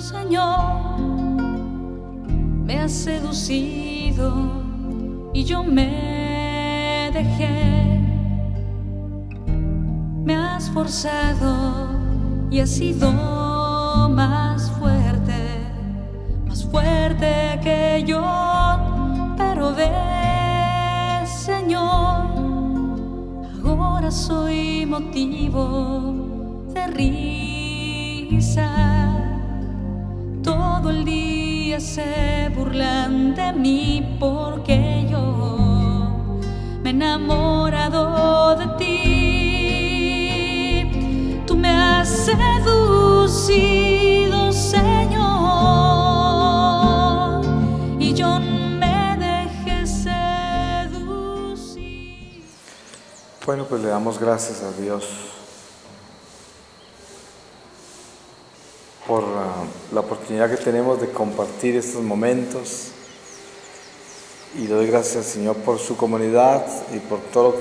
Señor, me has seducido y yo me dejé. Me has forzado y has sido más fuerte que yo. Pero ves, Señor, ahora soy motivo de risa. Todo el día se burlan de mí porque yo me he enamorado de ti. Tú me has seducido, Señor, y yo me dejé seducir. Bueno, pues le damos gracias a Dios por la oportunidad que tenemos de compartir estos momentos, y le doy gracias al Señor por su comunidad y por todo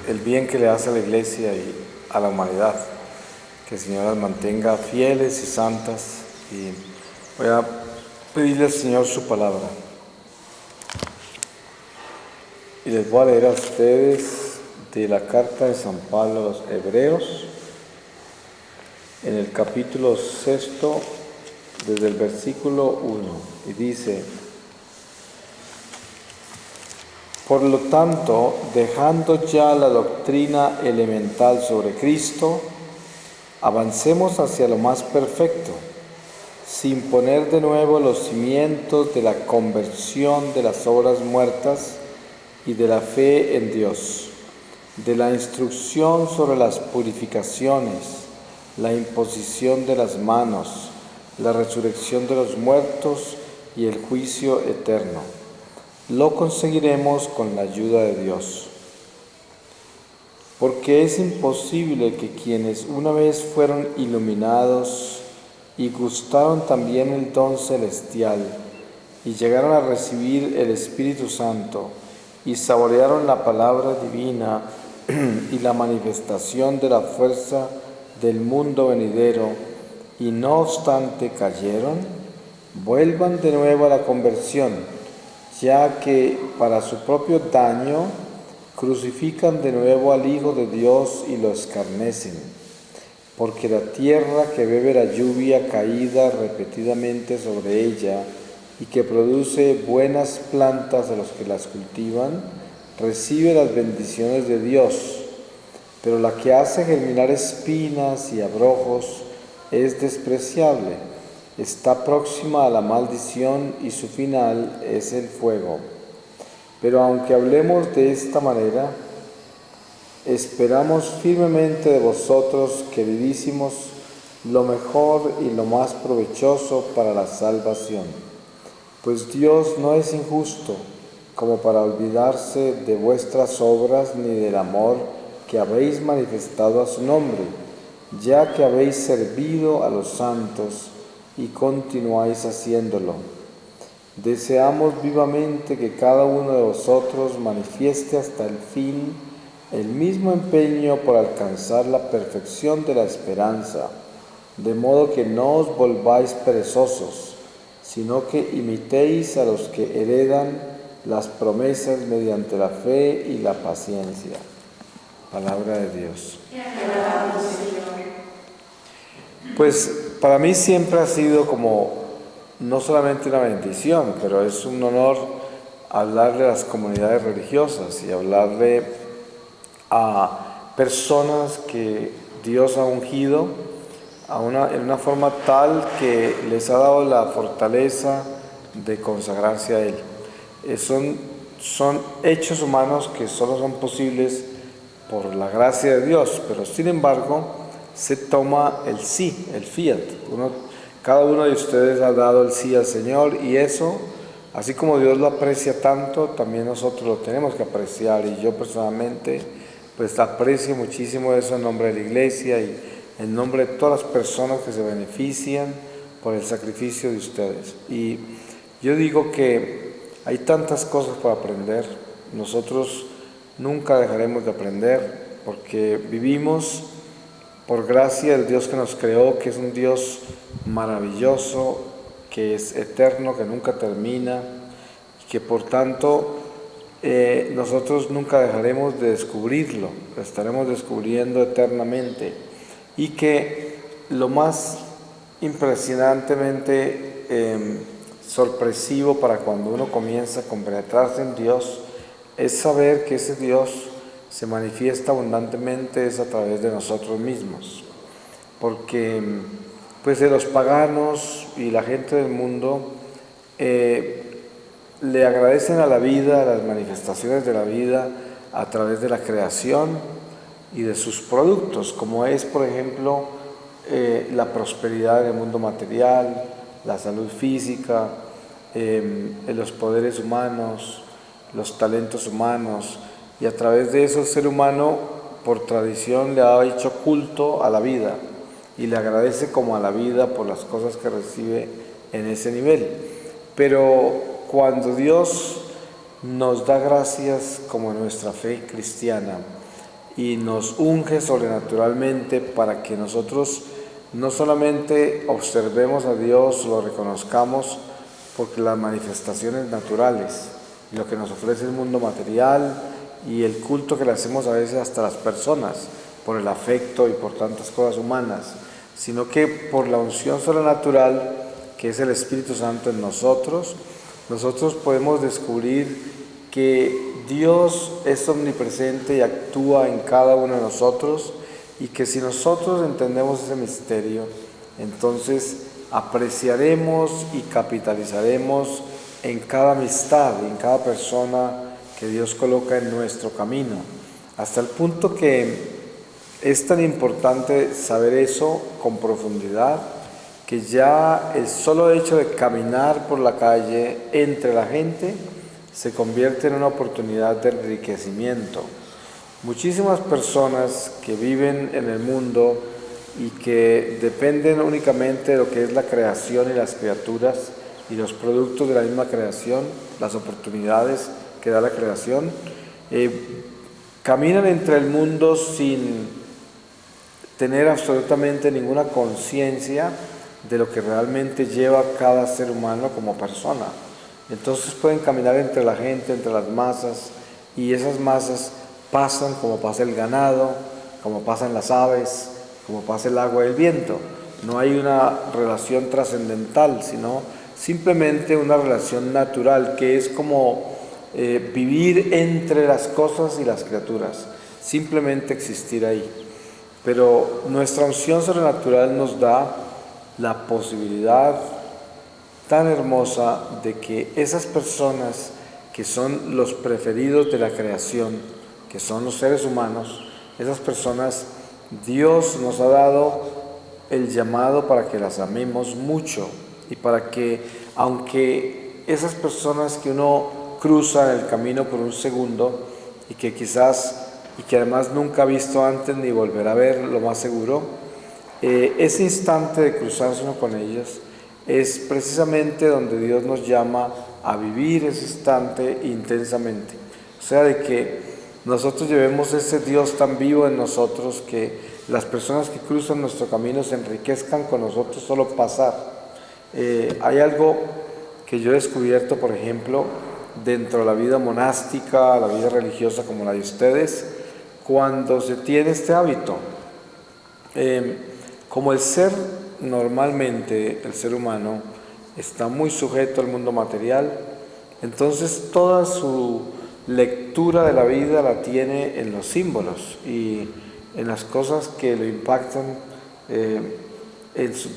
el bien que le hace a la iglesia y a la humanidad. Que el Señor las mantenga fieles y santas, y voy a pedirle al Señor su palabra. Y les voy a leer a ustedes de la carta de San Pablo a los Hebreos, en el capítulo 6, desde el versículo 1, y dice: Por lo tanto, dejando ya la doctrina elemental sobre Cristo, avancemos hacia lo más perfecto, sin poner de nuevo los cimientos de la conversión de las obras muertas y de la fe en Dios, de la instrucción sobre las purificaciones, la imposición de las manos, la resurrección de los muertos y el juicio eterno. Lo conseguiremos con la ayuda de Dios. Porque es imposible que quienes una vez fueron iluminados y gustaron también el don celestial y llegaron a recibir el Espíritu Santo y saborearon la palabra divina y la manifestación de la fuerza del mundo venidero, y no obstante cayeron, vuelvan de nuevo a la conversión, ya que para su propio daño crucifican de nuevo al Hijo de Dios y lo escarnecen, porque la tierra que bebe la lluvia caída repetidamente sobre ella y que produce buenas plantas a los que las cultivan, recibe las bendiciones de Dios. Pero la que hace germinar espinas y abrojos es despreciable, está próxima a la maldición y su final es el fuego. Pero aunque hablemos de esta manera, esperamos firmemente de vosotros, queridísimos, lo mejor y lo más provechoso para la salvación. Pues Dios no es injusto como para olvidarse de vuestras obras ni del amor que habéis manifestado a su nombre, ya que habéis servido a los santos y continuáis haciéndolo. Deseamos vivamente que cada uno de vosotros manifieste hasta el fin el mismo empeño por alcanzar la perfección de la esperanza, de modo que no os volváis perezosos, sino que imitéis a los que heredan las promesas mediante la fe y la paciencia. Palabra de Dios. Pues para mí siempre ha sido como no solamente una bendición, pero es un honor hablarle a las comunidades religiosas y hablarle a personas que Dios ha ungido en una forma tal que les ha dado la fortaleza de consagrarse a Él. Son hechos humanos que solo son posibles por la gracia de Dios, pero sin embargo se toma el sí, el fiat. Cada uno de ustedes ha dado el sí al Señor, y eso, así como Dios lo aprecia tanto, también nosotros lo tenemos que apreciar, y yo personalmente pues aprecio muchísimo eso en nombre de la iglesia y en nombre de todas las personas que se benefician por el sacrificio de ustedes. Y yo digo que hay tantas cosas para aprender. Nosotros nunca dejaremos de aprender, porque vivimos por gracia del Dios que nos creó, que es un Dios maravilloso, que es eterno, que nunca termina, y que por tanto nosotros nunca dejaremos de descubrirlo, lo estaremos descubriendo eternamente, y que lo más impresionantemente sorpresivo para cuando uno comienza a compenetrarse en Dios es saber que ese Dios se manifiesta abundantemente es a través de nosotros mismos, porque pues de los paganos y la gente del mundo le agradecen a la vida, a las manifestaciones de la vida a través de la creación y de sus productos, como es por ejemplo la prosperidad del mundo material, la salud física, los poderes humanos, los talentos humanos, y a través de eso el ser humano por tradición le ha hecho culto a la vida y le agradece como a la vida por las cosas que recibe en ese nivel. Pero cuando Dios nos da gracias como en nuestra fe cristiana y nos unge sobrenaturalmente para que nosotros no solamente observemos a Dios, lo reconozcamos, porque las manifestaciones naturales, lo que nos ofrece el mundo material y el culto que le hacemos a veces hasta a las personas, por el afecto y por tantas cosas humanas, sino que por la unción sobrenatural, que es el Espíritu Santo en nosotros, nosotros podemos descubrir que Dios es omnipresente y actúa en cada uno de nosotros, y que si nosotros entendemos ese misterio, entonces apreciaremos y capitalizaremos en cada amistad y en cada persona que Dios coloca en nuestro camino, hasta el punto que es tan importante saber eso con profundidad, que ya el solo hecho de caminar por la calle entre la gente se convierte en una oportunidad de enriquecimiento. Muchísimas personas que viven en el mundo y que dependen únicamente de lo que es la creación y las criaturas y los productos de la misma creación, las oportunidades que da la creación, caminan entre el mundo sin tener absolutamente ninguna conciencia de lo que realmente lleva cada ser humano como persona. Entonces pueden caminar entre la gente, entre las masas, y esas masas pasan como pasa el ganado, como pasan las aves, como pasa el agua y el viento. No hay una relación trascendental, sino simplemente una relación natural, que es como vivir entre las cosas y las criaturas, simplemente existir ahí. Pero nuestra unción sobrenatural nos da la posibilidad tan hermosa de que esas personas que son los preferidos de la creación, que son los seres humanos, esas personas, Dios nos ha dado el llamado para que las amemos mucho, y para que, aunque esas personas que uno cruza en el camino por un segundo y que quizás, y que además nunca ha visto antes ni volverá a ver, lo más seguro, ese instante de cruzarse uno con ellos es precisamente donde Dios nos llama a vivir ese instante intensamente. O sea, de que nosotros llevemos ese Dios tan vivo en nosotros, que las personas que cruzan nuestro camino se enriquezcan con nosotros solo pasar. Hay algo que yo he descubierto, por ejemplo, dentro de la vida monástica, la vida religiosa como la de ustedes, cuando se tiene este hábito. Como el ser normalmente, el ser humano, está muy sujeto al mundo material, entonces toda su lectura de la vida la tiene en los símbolos y en las cosas que lo impactan,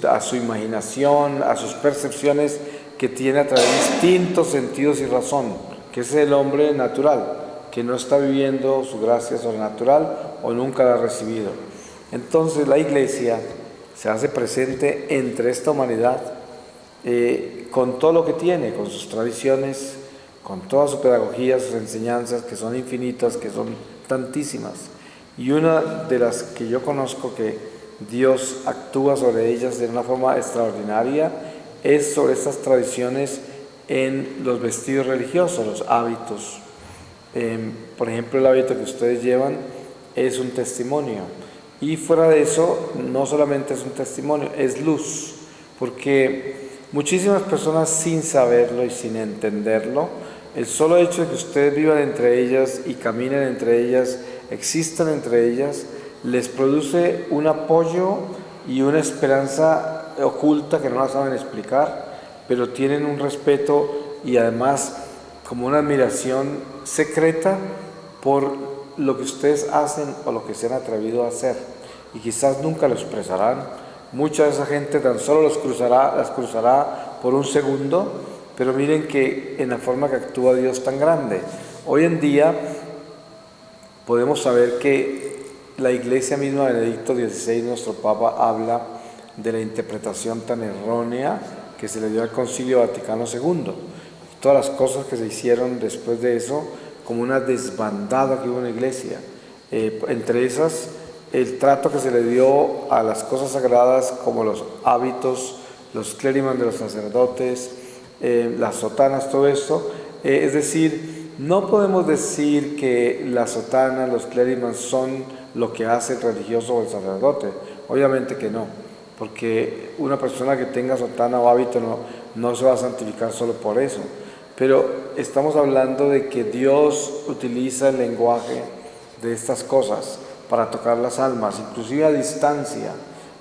a su imaginación, a sus percepciones que tiene a través de distintos sentidos y razón, que es el hombre natural, que no está viviendo su gracia sobrenatural o nunca la ha recibido. Entonces la Iglesia se hace presente entre esta humanidad con todo lo que tiene, con sus tradiciones, con toda su pedagogía, sus enseñanzas, que son infinitas, que son tantísimas. Y una de las que yo conozco que Dios actúa sobre ellas de una forma extraordinaria es sobre estas tradiciones en los vestidos religiosos, los hábitos. Por ejemplo, el hábito que ustedes llevan es un testimonio. Y fuera de eso, no solamente es un testimonio, es luz. porque muchísimas personas sin saberlo y sin entenderlo, el solo hecho de que ustedes vivan entre ellas y caminen entre ellas, existan entre ellas, les produce un apoyo y una esperanza oculta que no la saben explicar, pero tienen un respeto y además como una admiración secreta por lo que ustedes hacen o lo que se han atrevido a hacer, y quizás nunca lo expresarán. Mucha de esa gente tan solo las cruzará por un segundo, pero miren que en la forma que actúa Dios tan grande. Hoy en día podemos saber que la Iglesia misma, Benedicto XVI, nuestro Papa, habla de la interpretación tan errónea que se le dio al Concilio Vaticano II. Todas las cosas que se hicieron después de eso, como una desbandada que hubo en la Iglesia. Entre esas, el trato que se le dio a las cosas sagradas, como los hábitos, los clériman de los sacerdotes, las sotanas, todo esto. Es decir, no podemos decir que la sotana, los clériman son lo que hace el religioso o el sacerdote. Obviamente que no, porque una persona que tenga sotana o hábito no se va a santificar solo por eso. Pero estamos hablando de que Dios utiliza el lenguaje de estas cosas para tocar las almas, inclusive a distancia.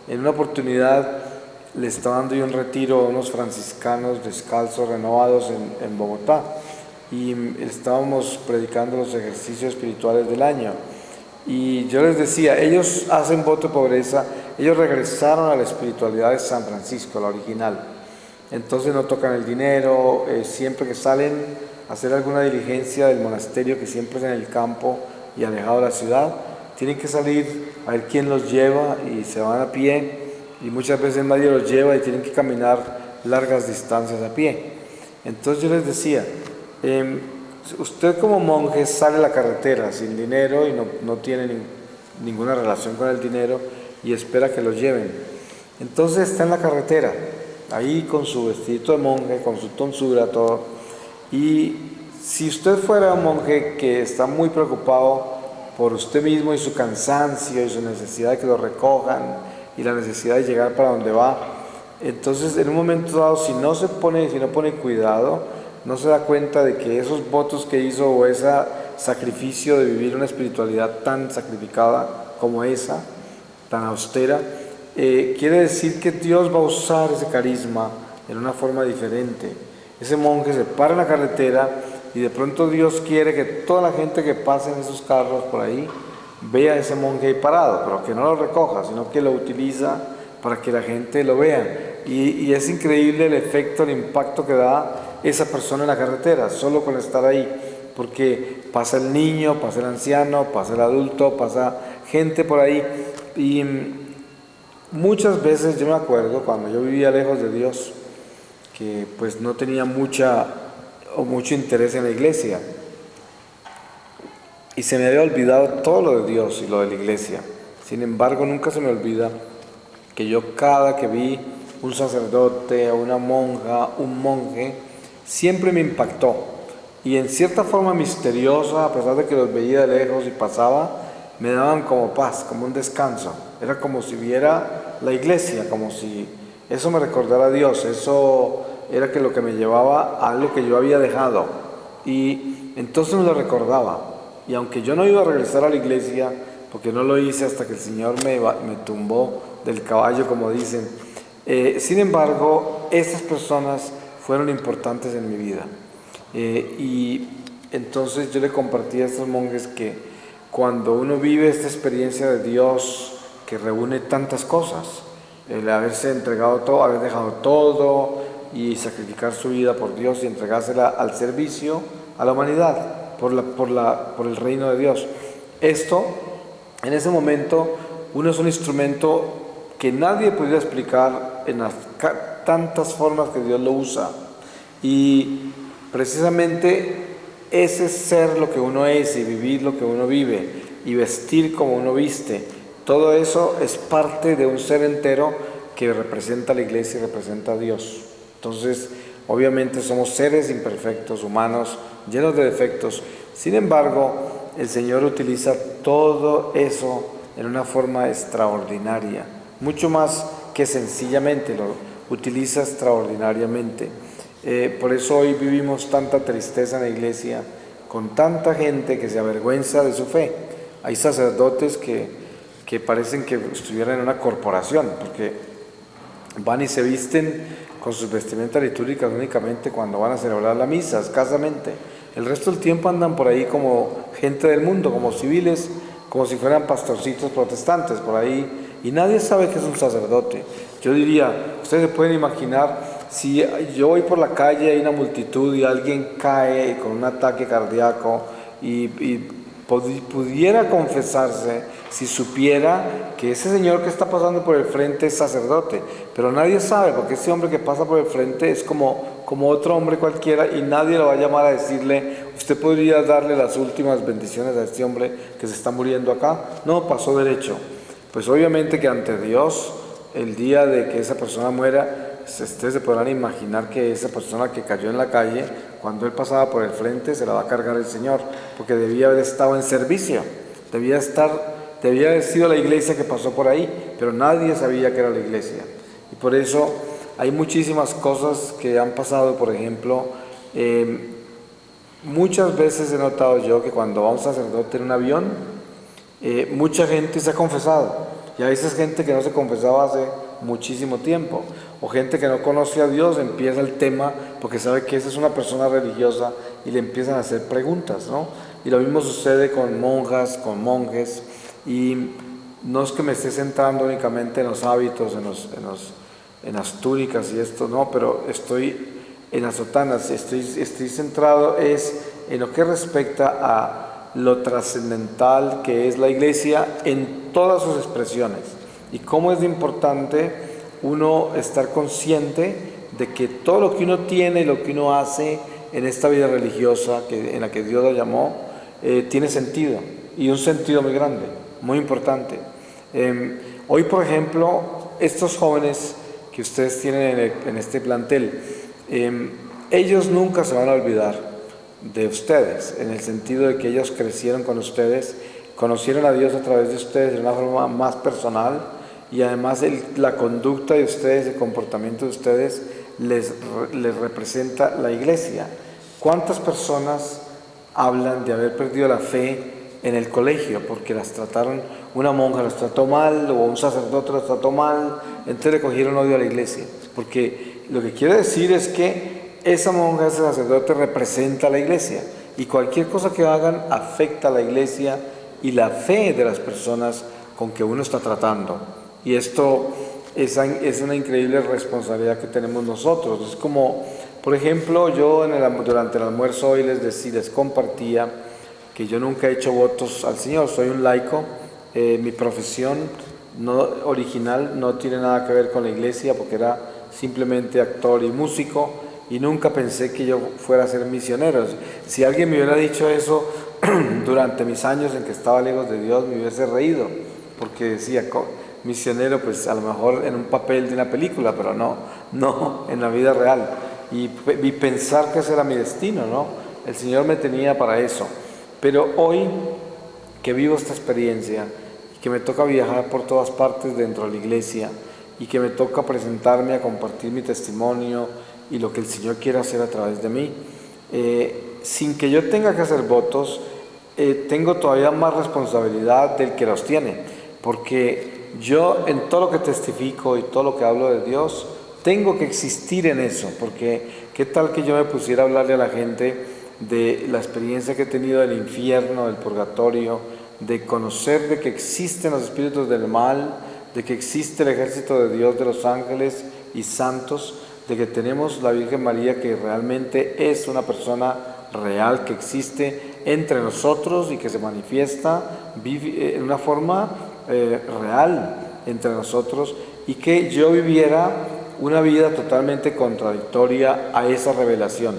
En una oportunidad le estaba dando yo un retiro a unos franciscanos descalzos renovados en Bogotá, y estábamos predicando los ejercicios espirituales del año, y yo les decía, ellos hacen voto de pobreza, ellos regresaron a la espiritualidad de San Francisco, la original. Entonces no tocan el dinero, siempre que salen a hacer alguna diligencia del monasterio, que siempre es en el campo y alejado de la ciudad, tienen que salir a ver quién los lleva, y se van a pie, y muchas veces nadie los lleva y tienen que caminar largas distancias a pie. Entonces yo les decía, usted como monje sale a la carretera sin dinero y no tiene ninguna relación con el dinero y espera que lo lleven. Entonces está en la carretera, ahí con su vestidito de monje, con su tonsura, todo. Y si usted fuera un monje que está muy preocupado por usted mismo y su cansancio y su necesidad de que lo recojan y la necesidad de llegar para donde va, entonces en un momento dado, si no pone cuidado, no se da cuenta de que esos votos que hizo o ese sacrificio de vivir una espiritualidad tan sacrificada como esa, tan austera, quiere decir que Dios va a usar ese carisma en una forma diferente. Ese monje se para en la carretera y de pronto Dios quiere que toda la gente que pase en esos carros por ahí vea a ese monje ahí parado, pero que no lo recoja, sino que lo utiliza para que la gente lo vea. Y es increíble el efecto, el impacto que da esa persona en la carretera, solo con estar ahí, porque pasa el niño, pasa el anciano, pasa el adulto, pasa gente por ahí. Y muchas veces yo me acuerdo cuando yo vivía lejos de Dios, que pues no tenía mucho interés en la iglesia, y se me había olvidado todo lo de Dios y lo de la iglesia. Sin embargo, nunca se me olvida que yo, cada que vi un sacerdote, una monja, un monje, siempre me impactó, y en cierta forma misteriosa, a pesar de que los veía de lejos y pasaba, me daban como paz, como un descanso. Era como si viera la iglesia, como si eso me recordara a Dios. Eso era lo que me llevaba a algo que yo había dejado, y entonces me lo recordaba. Y aunque yo no iba a regresar a la iglesia, porque no lo hice hasta que el Señor me tumbó del caballo, como dicen, sin embargo, estas personas fueron importantes en mi vida. Y entonces yo le compartí a estos monjes que cuando uno vive esta experiencia de Dios que reúne tantas cosas, el haberse entregado todo, haber dejado todo y sacrificar su vida por Dios y entregársela al servicio a la humanidad, por el reino de Dios. Esto, en ese momento, uno es un instrumento que nadie pudiera explicar en las tantas formas que Dios lo usa. Y precisamente ese ser lo que uno es y vivir lo que uno vive y vestir como uno viste, todo eso es parte de un ser entero que representa a la iglesia y representa a Dios. Entonces, obviamente somos seres imperfectos, humanos, llenos de defectos. Sin embargo, el Señor utiliza todo eso en una forma extraordinaria, mucho más que sencillamente lo utiliza extraordinariamente. Por eso hoy vivimos tanta tristeza en la iglesia, con tanta gente que se avergüenza de su fe. Hay sacerdotes que parecen que estuvieran en una corporación, porque van y se visten con sus vestimentas litúrgicas únicamente cuando van a celebrar la misa, escasamente. El resto del tiempo andan por ahí como gente del mundo, como civiles, como si fueran pastorcitos protestantes por ahí, y nadie sabe que es un sacerdote. Yo diría, ustedes se pueden imaginar, si yo voy por la calle, hay una multitud y alguien cae con un ataque cardíaco y pudiera confesarse si supiera que ese señor que está pasando por el frente es sacerdote, pero nadie sabe, porque ese hombre que pasa por el frente es como otro hombre cualquiera, y nadie lo va a llamar a decirle, usted podría darle las últimas bendiciones a este hombre que se está muriendo acá. No, pasó derecho. Pues obviamente que ante Dios, el día de que esa persona muera, ustedes se podrán imaginar que esa persona que cayó en la calle, cuando él pasaba por el frente, se la va a cargar el Señor, porque debía haber estado en servicio, debía haber sido la iglesia que pasó por ahí, pero nadie sabía que era la iglesia. Y por eso hay muchísimas cosas que han pasado. Por ejemplo, muchas veces he notado yo que cuando va un sacerdote en un avión, mucha gente se ha confesado, y a veces gente que no se confesaba hace muchísimo tiempo, o gente que no conoce a Dios empieza el tema porque sabe que esa es una persona religiosa y le empiezan a hacer preguntas, ¿no? Y lo mismo sucede con monjas, con monjes, y no es que me esté centrando únicamente en los hábitos, en las túnicas y esto, no, pero estoy en las sotanas, estoy centrado en lo que respecta a lo trascendental que es la iglesia en todas sus expresiones, y cómo es importante uno estar consciente de que todo lo que uno tiene, lo que uno hace en esta vida religiosa en la que Dios la llamó, tiene sentido, y un sentido muy grande, muy importante. Hoy, por ejemplo, estos jóvenes que ustedes tienen en este plantel, ellos nunca se van a olvidar de ustedes, en el sentido de que ellos crecieron con ustedes, conocieron a Dios a través de ustedes de una forma más personal, y además la conducta de ustedes, el comportamiento de ustedes les representa la iglesia. ¿Cuántas personas hablan de haber perdido la fe en el colegio porque una monja las trató mal, o un sacerdote las trató mal, entonces le cogieron odio a la iglesia? Porque lo que quiere decir es que esa monja, ese sacerdote representa a la iglesia, y cualquier cosa que hagan afecta a la iglesia y la fe de las personas con que uno está tratando. Y esto es una increíble responsabilidad que tenemos nosotros. Es como, por ejemplo, yo durante el almuerzo hoy les compartía que yo nunca he hecho votos al Señor, soy un laico, mi profesión original no tiene nada que ver con la iglesia, porque era simplemente actor y músico, y nunca pensé que yo fuera a ser misionero. Si alguien me hubiera dicho eso durante mis años en que estaba lejos de Dios, me hubiese reído, porque decía, misionero, pues a lo mejor en un papel de una película, pero no en la vida real, y pensar que ese era mi destino, ¿no? El Señor me tenía para eso. Pero hoy que vivo esta experiencia, y que me toca viajar por todas partes dentro de la iglesia, y que me toca presentarme a compartir mi testimonio y lo que el Señor quiere hacer a través de mí, sin que yo tenga que hacer votos, tengo todavía más responsabilidad del que los tiene, porque yo en todo lo que testifico y todo lo que hablo de Dios, tengo que existir en eso, porque qué tal que yo me pusiera a hablarle a la gente de la experiencia que he tenido del infierno, del purgatorio, de conocer de que existen los espíritus del mal, de que existe el ejército de Dios, de los ángeles y santos, de que tenemos la Virgen María, que realmente es una persona real, que existe entre nosotros y que se manifiesta en una forma real entre nosotros, y que yo viviera una vida totalmente contradictoria a esa revelación,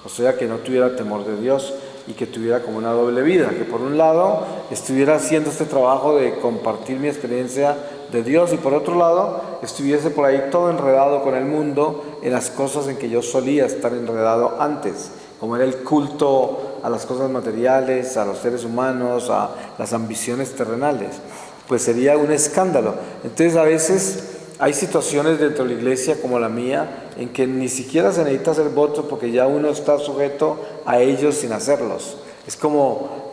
o sea, que no tuviera temor de Dios y que tuviera como una doble vida, que por un lado estuviera haciendo este trabajo de compartir mi experiencia de Dios, y por otro lado estuviese por ahí todo enredado con el mundo en las cosas en que yo solía estar enredado antes, como era el culto a las cosas materiales, a los seres humanos, a las ambiciones terrenales. Pues sería un escándalo. Entonces a veces hay situaciones dentro de la iglesia como la mía en que ni siquiera se necesita hacer votos porque ya uno está sujeto a ellos sin hacerlos. Es como,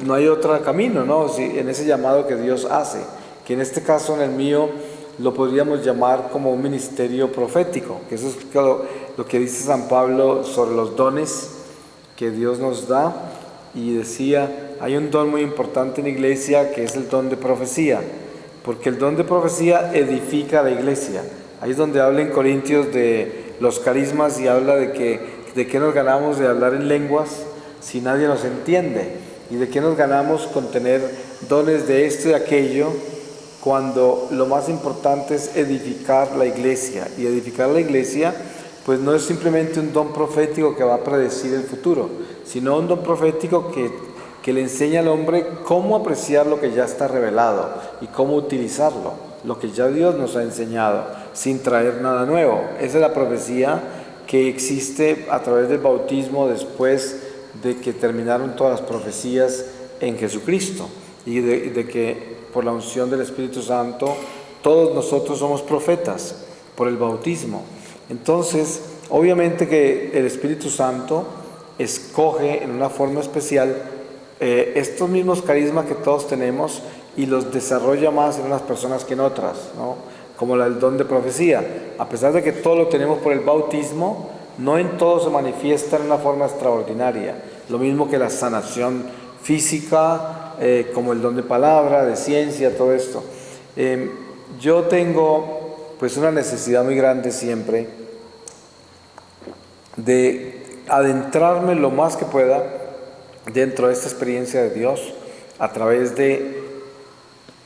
no hay otro camino, ¿no? En ese llamado que Dios hace, que en este caso, en el mío, lo podríamos llamar como un ministerio profético, que eso es lo que dice San Pablo sobre los dones que Dios nos da, y decía, hay un don muy importante en la iglesia que es el don de profecía, porque el don de profecía edifica a la iglesia. Ahí es donde habla en Corintios de los carismas y habla de qué nos ganamos de hablar en lenguas si nadie nos entiende, y de qué nos ganamos con tener dones de esto y aquello, cuando lo más importante es edificar la iglesia. Y edificar la iglesia pues no es simplemente un don profético que va a predecir el futuro, sino un don profético que le enseña al hombre cómo apreciar lo que ya está revelado y cómo utilizarlo, lo que ya Dios nos ha enseñado, sin traer nada nuevo. Esa es la profecía que existe a través del bautismo después de que terminaron todas las profecías en Jesucristo, y de que por la unción del Espíritu Santo todos nosotros somos profetas por el bautismo. Entonces, obviamente que el Espíritu Santo escoge en una forma especial estos mismos carismas que todos tenemos y los desarrolla más en unas personas que en otras, ¿no? Como el don de profecía. A pesar de que todo lo tenemos por el bautismo, no en todo se manifiesta en una forma extraordinaria. Lo mismo que la sanación física, como el don de palabra, de ciencia, todo esto. Yo tengo pues una necesidad muy grande siempre de adentrarme lo más que pueda dentro de esta experiencia de Dios, a través de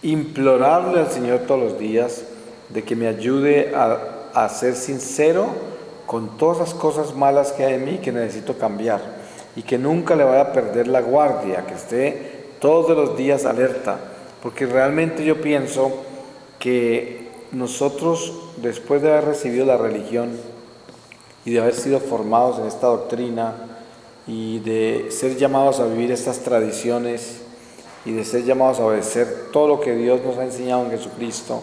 implorarle al Señor todos los días de que me ayude a ser sincero con todas las cosas malas que hay en mí que necesito cambiar, y que nunca le vaya a perder la guardia, que esté todos los días alerta, porque realmente yo pienso que nosotros, después de haber recibido la religión y de haber sido formados en esta doctrina y de ser llamados a vivir estas tradiciones y de ser llamados a obedecer todo lo que Dios nos ha enseñado en Jesucristo,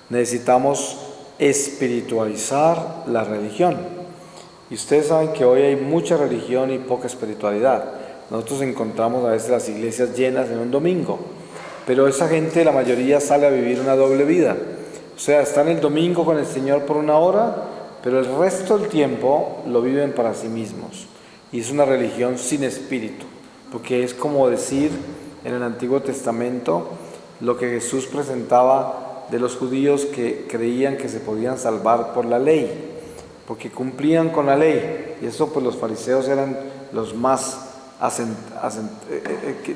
necesitamos espiritualizar la religión. Y ustedes saben que hoy hay mucha religión y poca espiritualidad. Nosotros encontramos a veces las iglesias llenas en un domingo, pero esa gente, la mayoría, sale a vivir una doble vida. O sea, están el domingo con el Señor por una hora, pero el resto del tiempo lo viven para sí mismos. Y es una religión sin espíritu, porque es como decir en el Antiguo Testamento lo que Jesús presentaba de los judíos que creían que se podían salvar por la ley, porque cumplían con la ley. Y eso pues los fariseos eran los más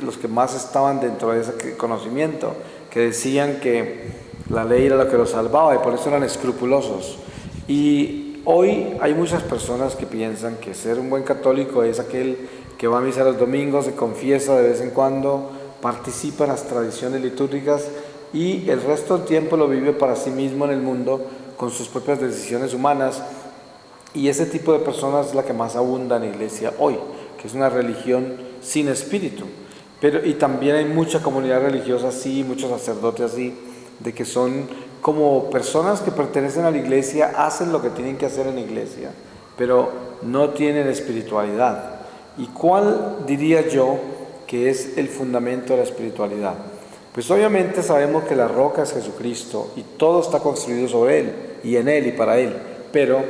los que más estaban dentro de ese conocimiento, que decían que la ley era lo que los salvaba y por eso eran escrupulosos. Y hoy hay muchas personas que piensan que ser un buen católico es aquel que va a misa los domingos, se confiesa de vez en cuando, participa en las tradiciones litúrgicas y el resto del tiempo lo vive para sí mismo en el mundo con sus propias decisiones humanas. Y ese tipo de personas es la que más abunda en la iglesia hoy, que es una religión sin espíritu. Y también hay mucha comunidad religiosa así, muchos sacerdotes así, de que son como personas que pertenecen a la iglesia, hacen lo que tienen que hacer en la iglesia, pero no tienen espiritualidad. ¿Y cuál diría yo que es el fundamento de la espiritualidad? Pues obviamente sabemos que la roca es Jesucristo y todo está construido sobre Él y en Él y para Él, pero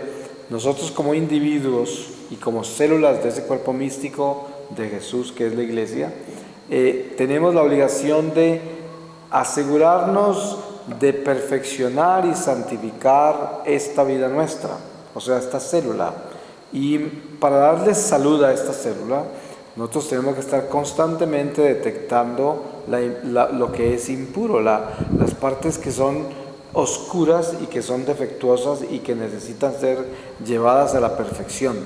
nosotros como individuos y como células de ese cuerpo místico de Jesús que es la iglesia, tenemos la obligación de asegurarnos de perfeccionar y santificar esta vida nuestra, o sea, esta célula. Y para darle salud a esta célula, nosotros tenemos que estar constantemente detectando lo que es impuro, las partes que son oscuras y que son defectuosas y que necesitan ser llevadas a la perfección.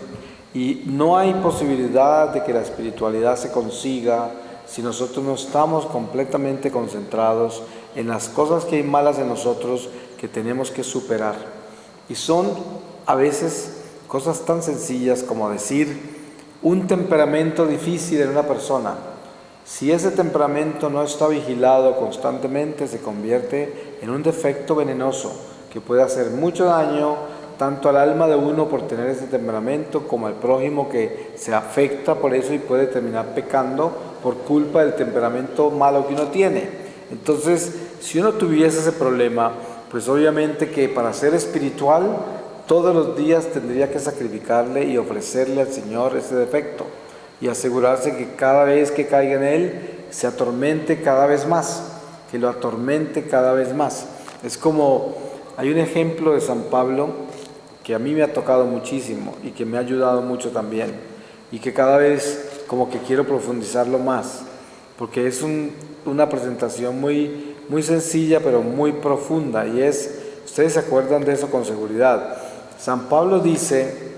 Y no hay posibilidad de que la espiritualidad se consiga si nosotros no estamos completamente concentrados en las cosas que hay malas en nosotros que tenemos que superar. Y son a veces cosas tan sencillas como decir un temperamento difícil en una persona. Si ese temperamento no está vigilado constantemente, se convierte en un defecto venenoso que puede hacer mucho daño tanto al alma de uno por tener ese temperamento, como al prójimo que se afecta por eso y puede terminar pecando por culpa del temperamento malo que uno tiene. Entonces, si uno tuviese ese problema, pues obviamente que para ser espiritual, todos los días tendría que sacrificarle y ofrecerle al Señor ese defecto y asegurarse que cada vez que caiga en él, se atormente cada vez más, que lo atormente cada vez más. Es como, hay un ejemplo de San Pablo que a mí me ha tocado muchísimo y que me ha ayudado mucho también, y que cada vez como que quiero profundizarlo más, porque es una presentación muy, muy sencilla pero muy profunda, y es, ustedes se acuerdan de eso con seguridad. San Pablo dice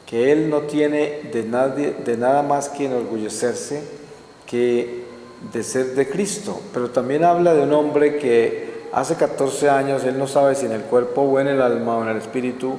que él no tiene de nada más que enorgullecerse que de ser de Cristo, pero también habla de un hombre que hace 14 años, él no sabe si en el cuerpo o en el alma o en el espíritu,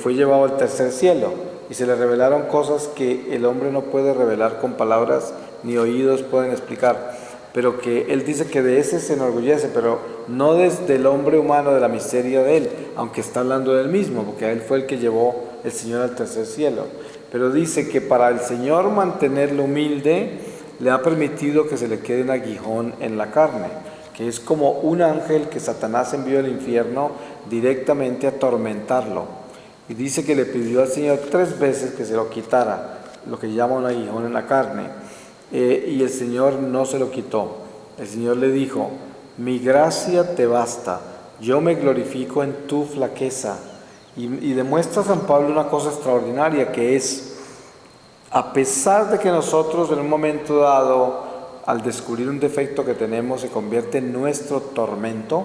fue llevado al tercer cielo y se le revelaron cosas que el hombre no puede revelar con palabras ni oídos pueden explicar, pero que él dice que de ese se enorgullece, pero no desde el hombre humano, de la miseria de él, aunque está hablando de él mismo, porque a él fue el que llevó el Señor al tercer cielo, pero dice que para el Señor mantenerlo humilde le ha permitido que se le quede un aguijón en la carne, que es como un ángel que Satanás envió al infierno directamente a atormentarlo. Y dice que le pidió al Señor 3 veces que se lo quitara, lo que llama un aguijón en la carne, y el Señor no se lo quitó. El Señor le dijo: mi gracia te basta, yo me glorifico en tu flaqueza. Y demuestra San Pablo una cosa extraordinaria, que es, a pesar de que nosotros en un momento dado, al descubrir un defecto que tenemos, se convierte en nuestro tormento,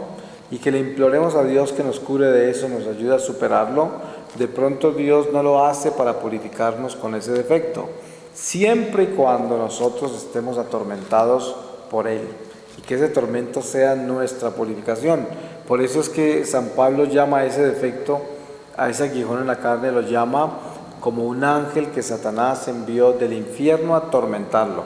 y que le imploremos a Dios que nos cure de eso, nos ayude a superarlo, de pronto Dios no lo hace para purificarnos con ese defecto, siempre y cuando nosotros estemos atormentados por él, y que ese tormento sea nuestra purificación. Por eso es que San Pablo llama a ese defecto, a ese aguijón en la carne, lo llama como un ángel que Satanás envió del infierno a atormentarlo.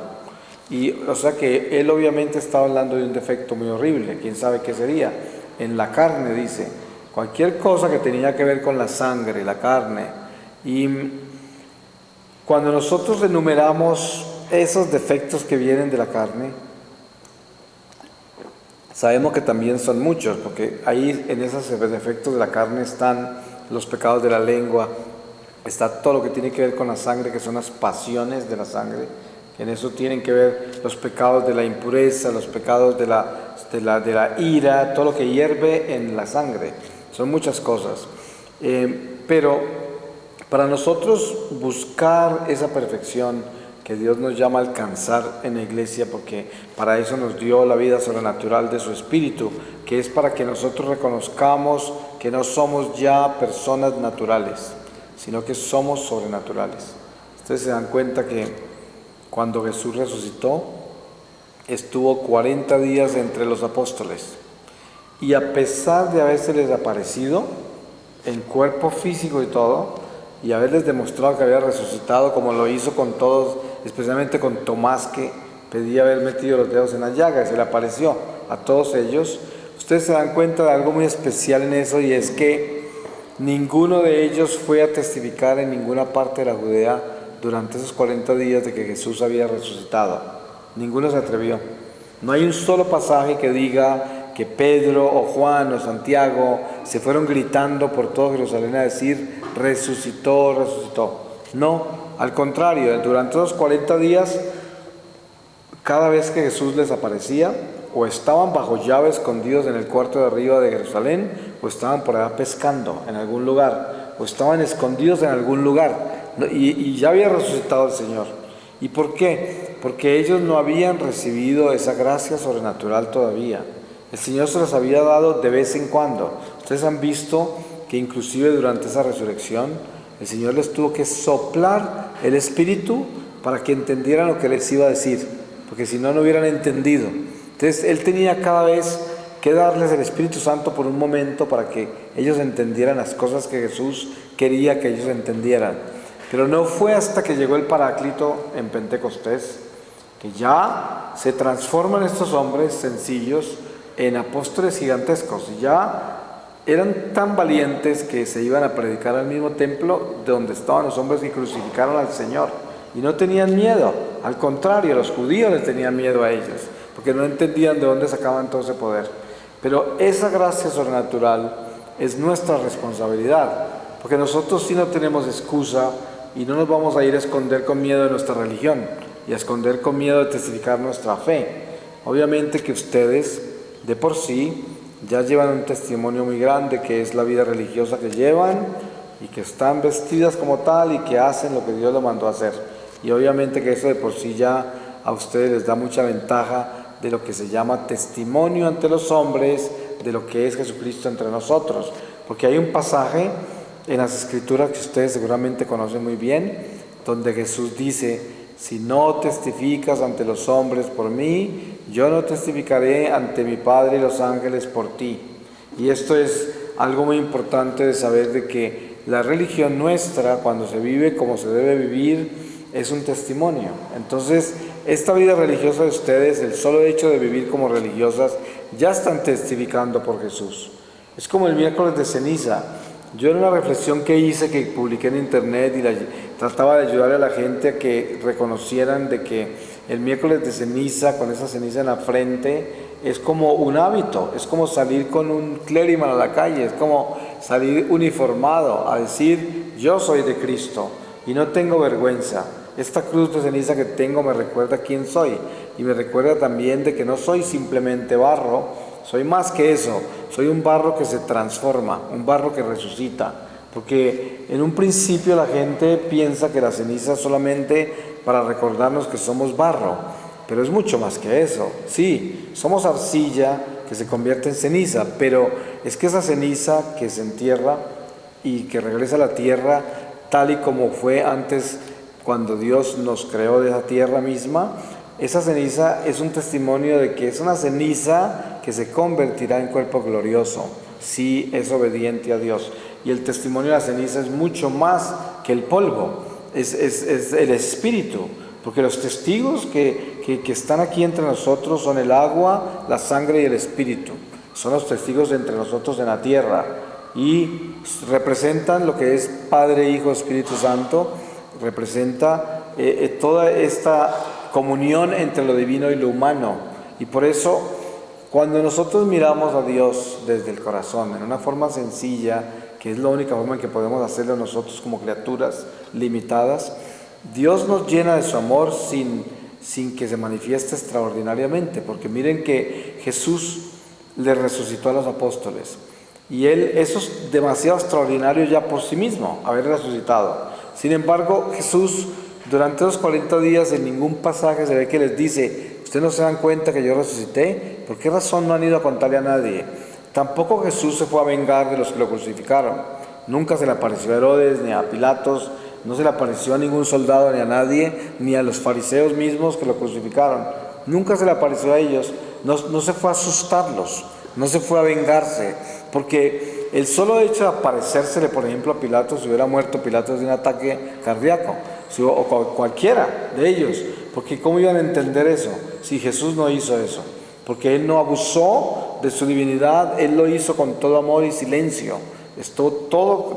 Y o sea que él obviamente estaba hablando de un defecto muy horrible, quién sabe qué sería. En la carne, dice, cualquier cosa que tenía que ver con la sangre, la carne. Y cuando nosotros enumeramos esos defectos que vienen de la carne, sabemos que también son muchos, porque ahí en esos defectos de la carne están los pecados de la lengua, está todo lo que tiene que ver con la sangre, que son las pasiones de la sangre, que en eso tienen que ver los pecados de la impureza, los pecados de la ira, todo lo que hierve en la sangre. Son muchas cosas. Pero para nosotros buscar esa perfección que Dios nos llama a alcanzar en la iglesia, porque para eso nos dio la vida sobrenatural de su Espíritu, que es para que nosotros reconozcamos que no somos ya personas naturales, sino que somos sobrenaturales. Ustedes se dan cuenta que cuando Jesús resucitó, estuvo 40 días entre los apóstoles, y a pesar de habérseles aparecido en cuerpo físico y todo, y haberles demostrado que había resucitado, como lo hizo con todos, especialmente con Tomás, que pedía haber metido los dedos en la llaga, y se le apareció a todos ellos. Ustedes se dan cuenta de algo muy especial en eso, y es que ninguno de ellos fue a testificar en ninguna parte de la Judea durante esos 40 días de que Jesús había resucitado. Ninguno se atrevió. No hay un solo pasaje que diga que Pedro o Juan o Santiago se fueron gritando por todo Jerusalén a decir: resucitó, resucitó. No, al contrario, durante esos 40 días, cada vez que Jesús les aparecía, o estaban bajo llave escondidos en el cuarto de arriba de Jerusalén, o estaban por allá pescando en algún lugar, o estaban escondidos en algún lugar, y ya había resucitado el Señor. ¿Y por qué? Porque ellos no habían recibido esa gracia sobrenatural todavía. El Señor se los había dado de vez en cuando. Ustedes han visto que inclusive durante esa resurrección, el Señor les tuvo que soplar el Espíritu para que entendieran lo que les iba a decir, porque si no, no hubieran entendido. Entonces, Él tenía cada vez que darles el Espíritu Santo por un momento para que ellos entendieran las cosas que Jesús quería que ellos entendieran. Pero no fue hasta que llegó el Paráclito en Pentecostés que ya se transforman estos hombres sencillos en apóstoles gigantescos. Y ya eran tan valientes que se iban a predicar al mismo templo donde estaban los hombres que crucificaron al Señor. Y no tenían miedo, al contrario, los judíos les tenían miedo a ellos, porque no entendían de dónde sacaban todo ese poder. Pero esa gracia sobrenatural es nuestra responsabilidad, porque nosotros sí no tenemos excusa y no nos vamos a ir a esconder con miedo de nuestra religión y a esconder con miedo de testificar nuestra fe. Obviamente que ustedes de por sí ya llevan un testimonio muy grande, que es la vida religiosa que llevan y que están vestidas como tal y que hacen lo que Dios les mandó a hacer. Y obviamente que eso de por sí ya a ustedes les da mucha ventaja de lo que se llama testimonio ante los hombres, de lo que es Jesucristo entre nosotros. Porque hay un pasaje en las Escrituras que ustedes seguramente conocen muy bien, donde Jesús dice: si no testificas ante los hombres por mí, yo no testificaré ante mi Padre y los ángeles por ti. Y esto es algo muy importante de saber, de que la religión nuestra, cuando se vive como se debe vivir, es un testimonio. Entonces, esta vida religiosa de ustedes, el solo hecho de vivir como religiosas, ya están testificando por Jesús. Es como el miércoles de ceniza. Yo en una reflexión que hice, que publiqué en internet, y trataba de ayudar a la gente a que reconocieran de que el miércoles de ceniza, con esa ceniza en la frente, es como un hábito, es como salir con un clériman a la calle, es como salir uniformado a decir: yo soy de Cristo y no tengo vergüenza. Esta cruz de ceniza que tengo me recuerda quién soy, y me recuerda también de que no soy simplemente barro, soy más que eso, soy un barro que se transforma, un barro que resucita, porque en un principio la gente piensa que la ceniza es solamente para recordarnos que somos barro, pero es mucho más que eso. Sí, somos arcilla que se convierte en ceniza, pero es que esa ceniza que se entierra y que regresa a la tierra tal y como fue antes, cuando Dios nos creó de esa tierra misma, esa ceniza es un testimonio de que es una ceniza que se convertirá en cuerpo glorioso si es obediente a Dios. Y el testimonio de la ceniza es mucho más que el polvo, es el espíritu, porque los testigos que están aquí entre nosotros son el agua, la sangre y el espíritu. Son los testigos entre nosotros en la tierra y representan lo que es Padre, Hijo, Espíritu Santo. Representa toda esta comunión entre lo divino y lo humano. Y por eso, cuando nosotros miramos a Dios desde el corazón, en una forma sencilla, que es la única forma en que podemos hacerlo nosotros como criaturas limitadas, Dios nos llena de su amor sin que se manifieste extraordinariamente. Porque miren que Jesús le resucitó a los apóstoles, y eso es demasiado extraordinario ya por sí mismo, haber resucitado. Sin embargo, Jesús durante los 40 días en ningún pasaje se ve que les dice: ¿ustedes no se dan cuenta que yo resucité? ¿Por qué razón no han ido a contarle a nadie? Tampoco Jesús se fue a vengar de los que lo crucificaron. Nunca se le apareció a Herodes ni a Pilatos, no se le apareció a ningún soldado ni a nadie, ni a los fariseos mismos que lo crucificaron. Nunca se le apareció a ellos, no se fue a asustarlos, no se fue a vengarse, porque el solo hecho de aparecérsele, por ejemplo, a Pilatos, si hubiera muerto Pilatos de un ataque cardíaco, o cualquiera de ellos, porque ¿cómo iban a entender eso si Jesús no hizo eso? Porque Él no abusó de su divinidad, Él lo hizo con todo amor y silencio, estuvo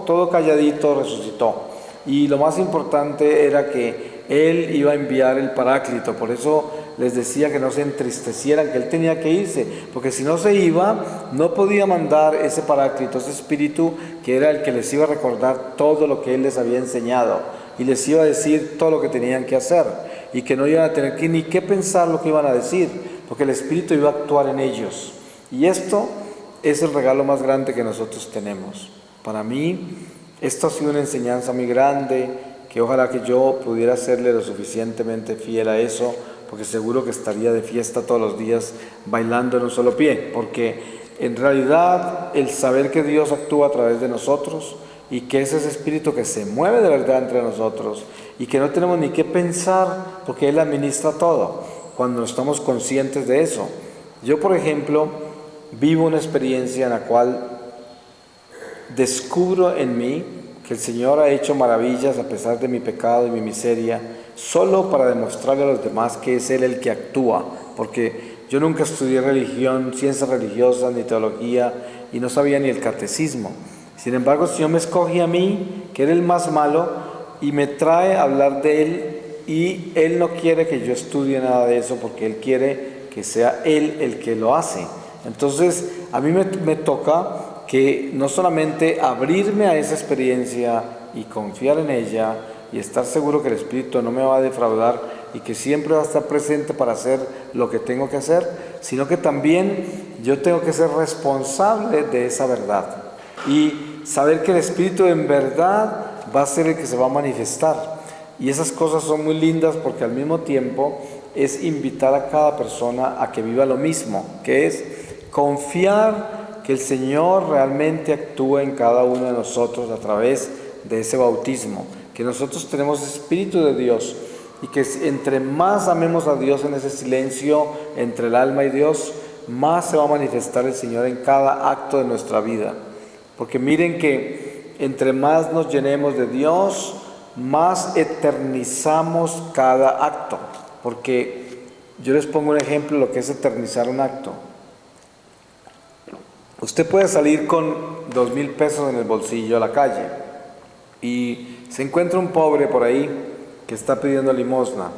todo calladito, resucitó. Y lo más importante era que Él iba a enviar el Paráclito. Por eso les decía que no se entristecieran, que Él tenía que irse, porque si no se iba, no podía mandar ese Paráclito, ese Espíritu que era el que les iba a recordar todo lo que Él les había enseñado y les iba a decir todo lo que tenían que hacer, y que no iban a tener ni que pensar lo que iban a decir, porque el Espíritu iba a actuar en ellos. Y esto es el regalo más grande que nosotros tenemos. Para mí, esto ha sido una enseñanza muy grande, que ojalá que yo pudiera serle lo suficientemente fiel a eso, porque seguro que estaría de fiesta todos los días bailando en un solo pie, porque en realidad el saber que Dios actúa a través de nosotros y que es ese espíritu que se mueve de verdad entre nosotros y que no tenemos ni qué pensar porque Él administra todo, cuando estamos conscientes de eso. Yo, por ejemplo, vivo una experiencia en la cual descubro en mí que el Señor ha hecho maravillas a pesar de mi pecado y mi miseria, solo para demostrarle a los demás que es Él el que actúa, porque yo nunca estudié religión, ciencias religiosas ni teología, y no sabía ni el catecismo. Sin embargo, el Señor me escoge a mí, que era el más malo, y me trae a hablar de Él, y Él no quiere que yo estudie nada de eso, porque Él quiere que sea Él el que lo hace. Entonces, a mí me toca que no solamente abrirme a esa experiencia y confiar en ella, y estar seguro que el Espíritu no me va a defraudar y que siempre va a estar presente para hacer lo que tengo que hacer, sino que también yo tengo que ser responsable de esa verdad y saber que el Espíritu en verdad va a ser el que se va a manifestar. Y esas cosas son muy lindas porque al mismo tiempo es invitar a cada persona a que viva lo mismo, que es confiar que el Señor realmente actúa en cada uno de nosotros a través de ese bautismo, que nosotros tenemos Espíritu de Dios y que entre más amemos a Dios en ese silencio entre el alma y Dios, más se va a manifestar el Señor en cada acto de nuestra vida. Porque miren que entre más nos llenemos de Dios, más eternizamos cada acto. Porque yo les pongo un ejemplo de lo que es eternizar un acto. Usted puede salir con 2,000 pesos en el bolsillo a la calle y se encuentra un pobre por ahí que está pidiendo limosna.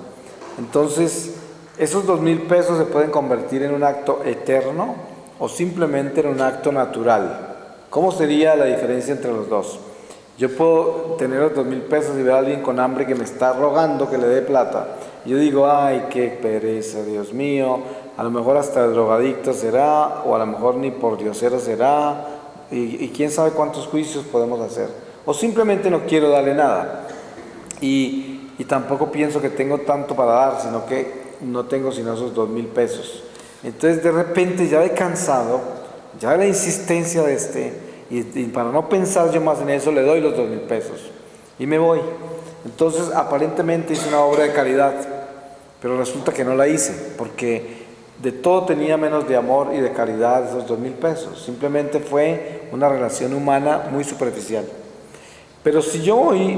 Entonces, esos 2,000 pesos se pueden convertir en un acto eterno o simplemente en un acto natural. ¿Cómo sería la diferencia entre los dos? Yo puedo tener los 2,000 pesos y ver a alguien con hambre que me está rogando que le dé plata. Yo digo, ay, qué pereza, Dios mío, a lo mejor hasta el drogadicto será, o a lo mejor ni por diosero será, y quién sabe cuántos juicios podemos hacer. O simplemente no quiero darle nada. Y tampoco pienso que tengo tanto para dar, sino que no tengo sino esos 2,000 pesos. Entonces de repente ya he cansado, ya de la insistencia de y para no pensar yo más en eso, le doy los 2,000 pesos y me voy. Entonces aparentemente hice una obra de caridad, pero resulta que no la hice, porque de todo tenía menos de amor y de caridad esos 2,000 pesos. Simplemente fue una relación humana muy superficial. Pero si yo voy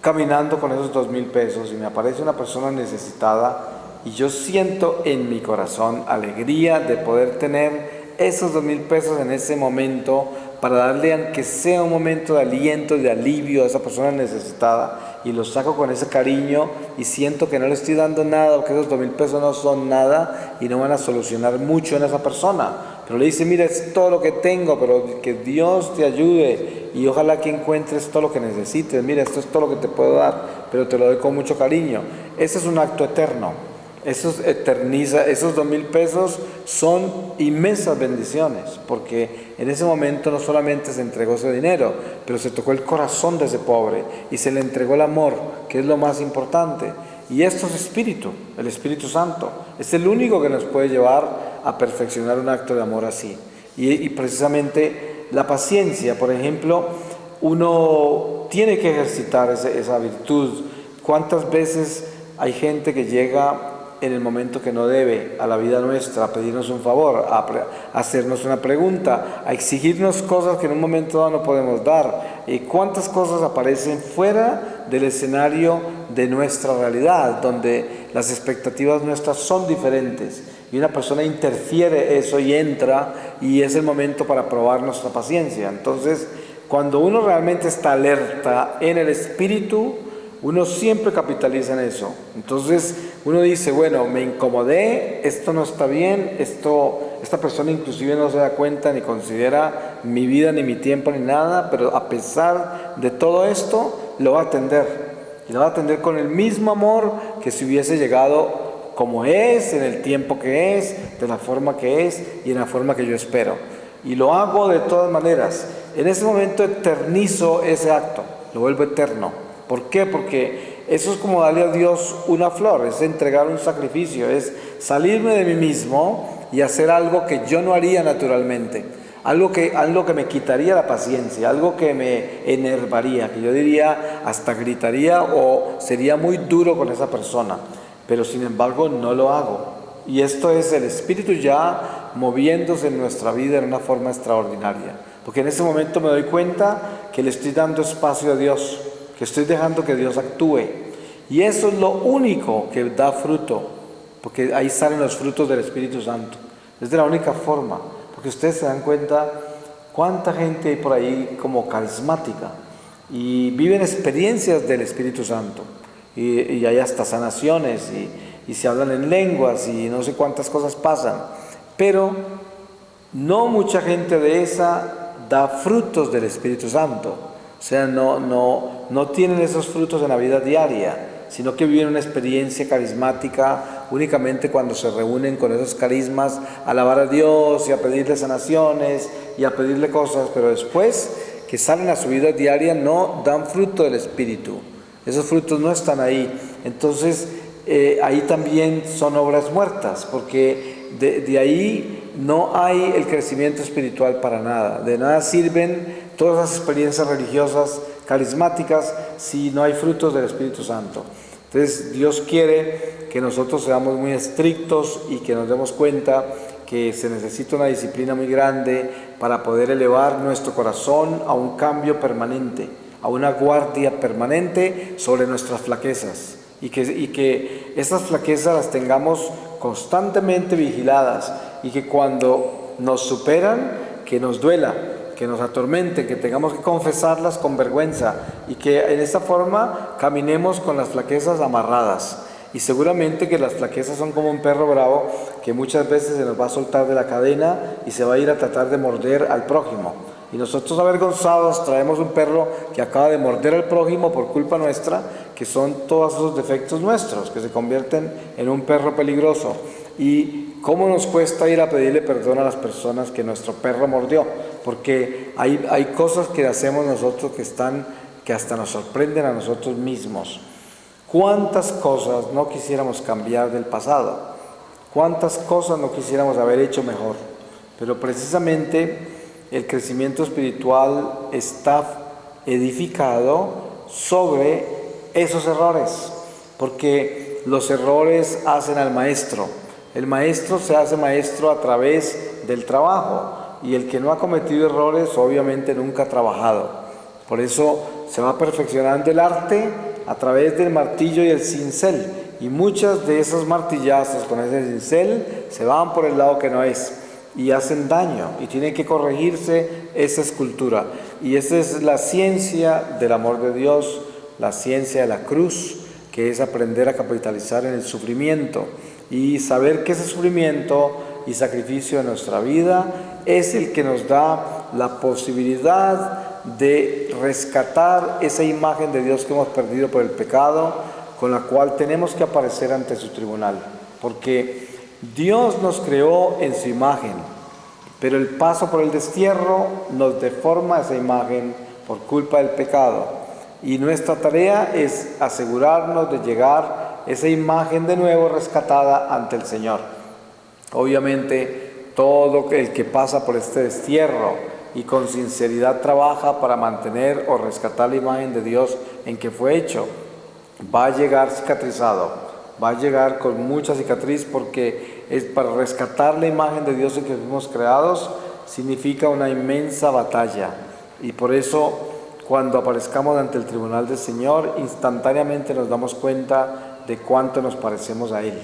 caminando con esos 2,000 pesos y me aparece una persona necesitada y yo siento en mi corazón alegría de poder tener esos 2,000 pesos en ese momento para darle, aunque sea un momento de aliento, de alivio a esa persona necesitada, y lo saco con ese cariño y siento que no le estoy dando nada, o que esos 2,000 pesos no son nada y no van a solucionar mucho en esa persona, pero le dice, mira, es todo lo que tengo, pero que Dios te ayude y ojalá que encuentres todo lo que necesites, mira, esto es todo lo que te puedo dar, pero te lo doy con mucho cariño. Ese es un acto eterno. Eso eterniza, esos 2,000 pesos son inmensas bendiciones, porque en ese momento no solamente se entregó ese dinero, pero se tocó el corazón de ese pobre y se le entregó el amor, que es lo más importante. Y esto es Espíritu, el Espíritu Santo. Es el único que nos puede llevar a perfeccionar un acto de amor así. Y precisamente la paciencia, por ejemplo, uno tiene que ejercitar esa virtud. ¿Cuántas veces hay gente que llega en el momento que no debe a la vida nuestra, a pedirnos un favor, a hacernos una pregunta, a exigirnos cosas que en un momento dado no podemos dar? ¿Y cuántas cosas aparecen fuera del escenario de nuestra realidad, donde las expectativas nuestras son diferentes? Y una persona interfiere eso y entra, y es el momento para probar nuestra paciencia. Entonces, cuando uno realmente está alerta en el Espíritu, uno siempre capitaliza en eso. Entonces uno dice, bueno, me incomodé, esto no está bien, esta persona inclusive no se da cuenta ni considera mi vida, ni mi tiempo, ni nada, pero a pesar de todo esto, lo va a atender. Y lo va a atender con el mismo amor que si hubiese llegado como es, en el tiempo que es, de la forma que es y en la forma que yo espero. Y lo hago de todas maneras. En ese momento eternizo ese acto, lo vuelvo eterno. ¿Por qué? Porque eso es como darle a Dios una flor, es entregar un sacrificio, es salirme de mí mismo y hacer algo que yo no haría naturalmente, algo que me quitaría la paciencia, algo que me enervaría, que yo diría hasta gritaría o sería muy duro con esa persona, pero sin embargo no lo hago. Y esto es el Espíritu ya moviéndose en nuestra vida en una forma extraordinaria, porque en ese momento me doy cuenta que le estoy dando espacio a Dios, que estoy dejando que Dios actúe. Y eso es lo único que da fruto, porque ahí salen los frutos del Espíritu Santo. Es de la única forma, porque ustedes se dan cuenta ¿Cuánta gente hay por ahí como carismática? Y viven experiencias del Espíritu Santo. Y hay hasta sanaciones y se hablan en lenguas y no sé cuántas cosas pasan. Pero no mucha gente de esa da frutos del Espíritu Santo. O sea, no tienen esos frutos en la vida diaria, sino que viven una experiencia carismática únicamente cuando se reúnen con esos carismas a alabar a Dios y a pedirle sanaciones y a pedirle cosas, pero después que salen a su vida diaria no dan fruto del Espíritu. Esos frutos no están ahí. Entonces, ahí también son obras muertas, porque de ahí no hay el crecimiento espiritual para nada. De nada sirven todas las experiencias religiosas carismáticas si no hay frutos del Espíritu Santo. Entonces Dios quiere que nosotros seamos muy estrictos y que nos demos cuenta que se necesita una disciplina muy grande para poder elevar nuestro corazón a un cambio permanente, a una guardia permanente sobre nuestras flaquezas, y que estas flaquezas las tengamos constantemente vigiladas, y que cuando nos superan, que nos duela, que nos atormente, que tengamos que confesarlas con vergüenza, y que en esta forma caminemos con las flaquezas amarradas. Y seguramente que las flaquezas son como un perro bravo que muchas veces se nos va a soltar de la cadena y se va a ir a tratar de morder al prójimo. Y nosotros avergonzados traemos un perro que acaba de morder al prójimo por culpa nuestra, que son todos esos defectos nuestros, que se convierten en un perro peligroso. Y cómo nos cuesta ir a pedirle perdón a las personas que nuestro perro mordió, porque hay cosas que hacemos nosotros que hasta nos sorprenden a nosotros mismos. ¿Cuántas cosas no quisiéramos cambiar del pasado? ¿Cuántas cosas no quisiéramos haber hecho mejor? Pero precisamente el crecimiento espiritual está edificado sobre esos errores, porque los errores hacen al maestro. El maestro se hace maestro a través del trabajo, y el que no ha cometido errores obviamente nunca ha trabajado. Por eso se va perfeccionando el arte a través del martillo y el cincel, y muchas de esos martillazos con ese cincel se van por el lado que no es y hacen daño, y tiene que corregirse esa escultura. Y esa es la ciencia del amor de Dios, la ciencia de la cruz, que es aprender a capitalizar en el sufrimiento y saber que ese sufrimiento y sacrificio de nuestra vida es el que nos da la posibilidad de rescatar esa imagen de Dios que hemos perdido por el pecado, con la cual tenemos que aparecer ante su tribunal, porque Dios nos creó en su imagen, pero el paso por el destierro nos deforma esa imagen por culpa del pecado, y nuestra tarea es asegurarnos de llegar esa imagen de nuevo rescatada ante el Señor. Obviamente todo el que pasa por este destierro y con sinceridad trabaja para mantener o rescatar la imagen de Dios en que fue hecho, va a llegar cicatrizado, va a llegar con mucha cicatriz, porque es para rescatar la imagen de Dios en que fuimos creados, significa una inmensa batalla. Y por eso cuando aparezcamos ante el tribunal del Señor, instantáneamente nos damos cuenta de cuánto nos parecemos a Él.